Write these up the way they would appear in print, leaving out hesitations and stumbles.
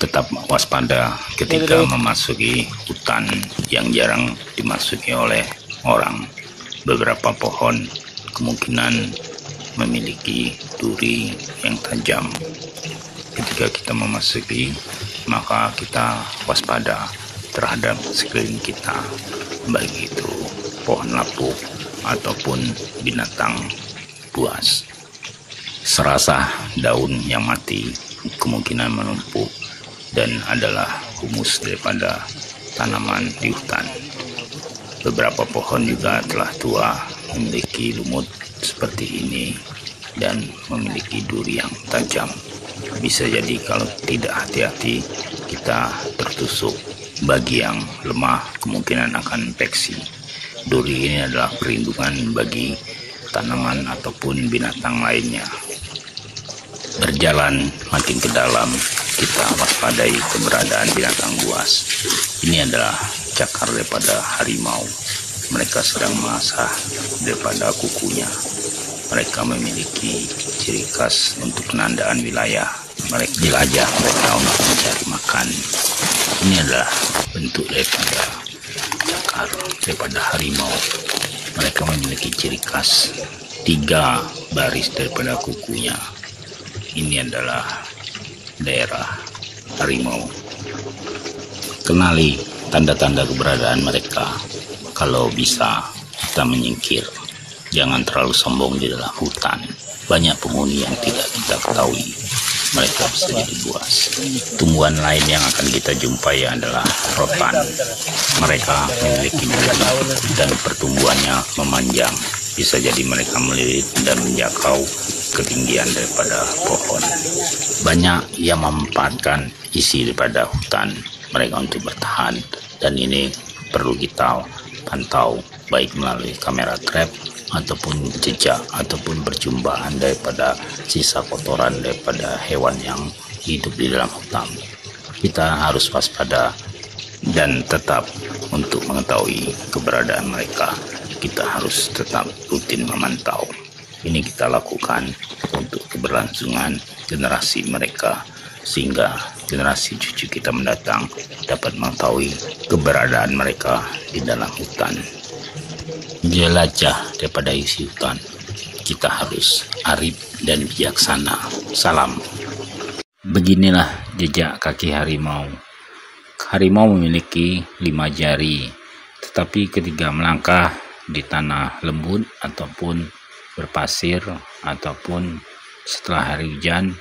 tetap waspada ketika memasuki hutan yang jarang dimasuki oleh orang. Beberapa pohon kemungkinan memiliki duri yang tajam. Ketika kita memasuki, maka kita waspada terhadap sekeliling kita, baik itu pohon lapuk ataupun binatang buas. Serasa daun yang mati kemungkinan menumpuk dan adalah humus daripada tanaman di hutan. Beberapa pohon juga telah tua, memiliki lumut seperti ini dan memiliki duri yang tajam. Bisa jadi kalau tidak hati-hati kita tertusuk. Bagi yang lemah kemungkinan akan infeksi. Duri ini adalah perlindungan bagi tanaman ataupun binatang lainnya. Berjalan makin ke dalam, kita waspadai keberadaan binatang buas. Ini adalah cakar daripada harimau. Mereka sedang mengasah daripada kukunya. Mereka memiliki ciri khas untuk penandaan wilayah. Mereka jelajah mereka untuk mencari makan. Ini adalah bentuk daripada cakar daripada harimau. Mereka memiliki ciri khas 3 baris daripada kukunya. Ini adalah daerah harimau. Kenali tanda-tanda keberadaan mereka. Kalau bisa kita menyingkir. Jangan terlalu sombong di dalam hutan. Banyak penghuni yang tidak kita ketahui. Mereka bisa jadi buas. Tumbuhan lain yang akan kita jumpai adalah rotan. Mereka memiliki duri dan pertumbuhannya memanjang. Bisa jadi mereka melilit dan menjangkau ketinggian daripada pohon. Banyak yang memanfaatkan isi daripada hutan mereka untuk bertahan, dan ini perlu kita pantau baik melalui kamera trap ataupun jejak ataupun perjumpaan daripada sisa kotoran daripada hewan yang hidup di dalam hutan. Kita harus waspada dan tetap untuk mengetahui keberadaan mereka. Kita harus tetap rutin memantau. Ini kita lakukan untuk keberlangsungan generasi mereka, sehingga generasi cucu kita mendatang dapat mengetahui keberadaan mereka di dalam hutan. Jelajah daripada isi hutan. Kita harus arif dan bijaksana. Salam. Beginilah jejak kaki harimau. Harimau memiliki 5 jari, tetapi ketika melangkah di tanah lembut ataupun berpasir ataupun setelah hari hujan,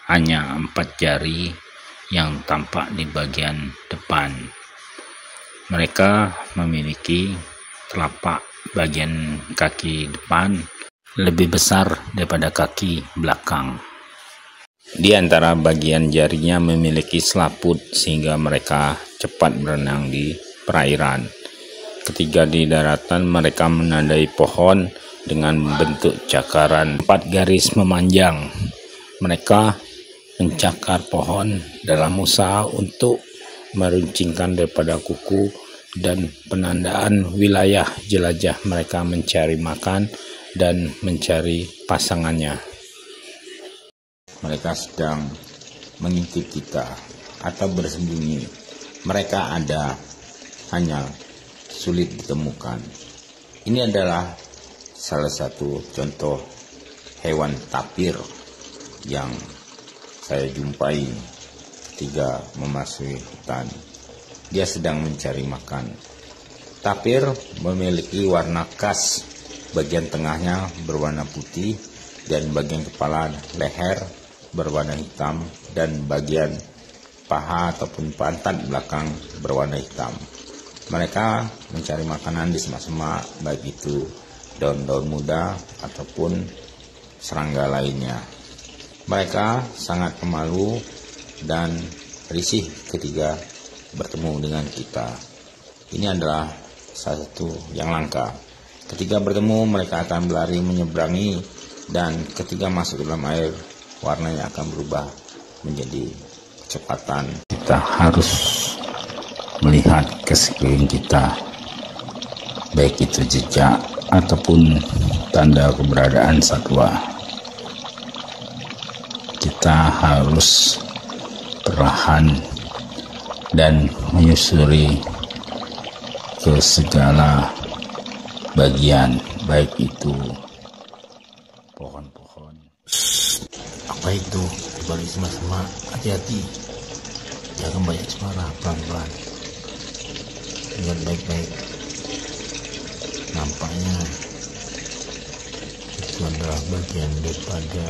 hanya 4 jari yang tampak di bagian depan. Mereka memiliki telapak bagian kaki depan lebih besar daripada kaki belakang. Di antara bagian jarinya memiliki selaput sehingga mereka cepat berenang di perairan. Ketika di daratan mereka menandai pohon dengan bentuk cakaran 4 garis memanjang. Mereka mencakar pohon dalam usaha untuk meruncingkan daripada kuku dan penandaan wilayah jelajah mereka mencari makan dan mencari pasangannya. Mereka sedang mengintip kita atau bersembunyi. Mereka ada, hanya sulit ditemukan. Ini adalah salah satu contoh hewan tapir yang saya jumpai ketika memasuki hutan. Dia sedang mencari makan. Tapir memiliki warna khas. Bagian tengahnya berwarna putih dan bagian kepala leher berwarna hitam dan bagian paha ataupun pantat belakang berwarna hitam. Mereka mencari makanan di semak-semak, baik itu daun-daun muda ataupun serangga lainnya. Mereka sangat pemalu dan risih ketika bertemu dengan kita. Ini adalah salah satu yang langka. Ketika bertemu mereka akan berlari menyeberangi, dan ketika masuk ke dalam air warnanya akan berubah menjadi kecepatan. Kita harus melihat ke sekeliling kita, baik itu jejak ataupun tanda keberadaan satwa. Kita harus perlahan dan menyusuri ke segala bagian, baik itu pohon-pohon. Apa itu? Di balik semak-semak, hati-hati. Jangan banyak suara, pelan-pelan. Lihat baik-baik. Nampaknya itu adalah bagian daripada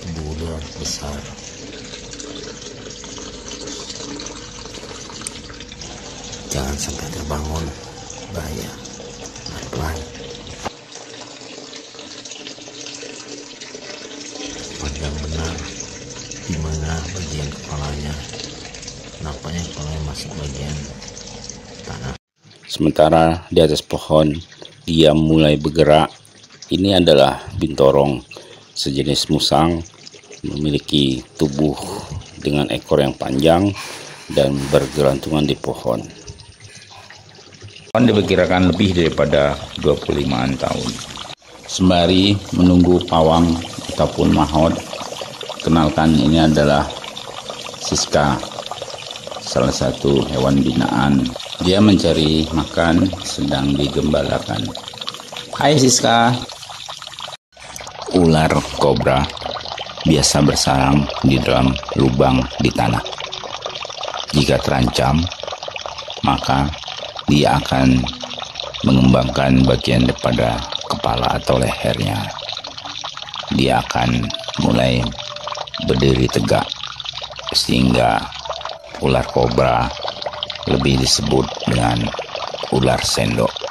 tubuh ular besar. Jangan sampai terbangun, bahaya. Pelan-pelan. Pandang benar di mana bagian kepalanya. Nampaknya kepalanya masuk bagian tanah. Sementara di atas pohon dia mulai bergerak. Ini adalah bintorong, sejenis musang, memiliki tubuh dengan ekor yang panjang dan bergelantungan di pohon. Diperkirakan lebih daripada 25-an tahun. Sembari menunggu pawang ataupun mahot, kenalkan ini adalah Siska, salah satu hewan binaan. Dia mencari makan, sedang digembalakan. Hai Siska. Ular kobra biasa bersarang di dalam lubang di tanah. Jika terancam, maka dia akan mengembangkan bagian daripada kepala atau lehernya. Dia akan mulai berdiri tegak, sehingga ular kobra lebih disebut dengan ular sendok.